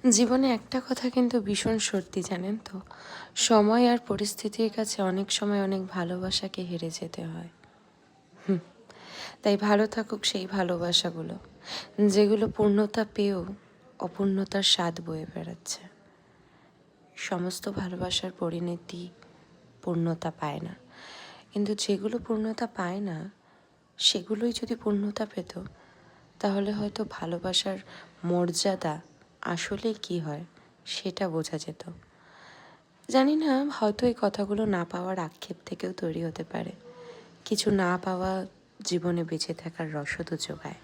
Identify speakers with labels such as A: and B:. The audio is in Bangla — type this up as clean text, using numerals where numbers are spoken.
A: জীবনে একটা কথা কিন্তু ভীষণ সত্যি, জানেন তো? সময় আর পরিস্থিতির কাছে অনেক সময় অনেক ভালোবাসাকে হেরে যেতে হয়। তাই ভালো থাকুক সেই ভালোবাসাগুলো, যেগুলো পূর্ণতা পেয়েও অপূর্ণতার স্বাদ বয়ে বেড়াচ্ছে। সমস্ত ভালোবাসার পরিণতি পূর্ণতা পায় না, কিন্তু যেগুলো পূর্ণতা পায় না সেগুলোই যদি পূর্ণতা পেত, তাহলে হয়তো ভালোবাসার মর্যাদা আসলেই কী হয় সেটা বোঝা যেত। জানি না, হয়তো এই কথাগুলো না পাওয়ার আক্ষেপ থেকেও তৈরি হতে পারে। কিছু না পাওয়া জীবনে বেঁচে থাকার রসদও যোগায়।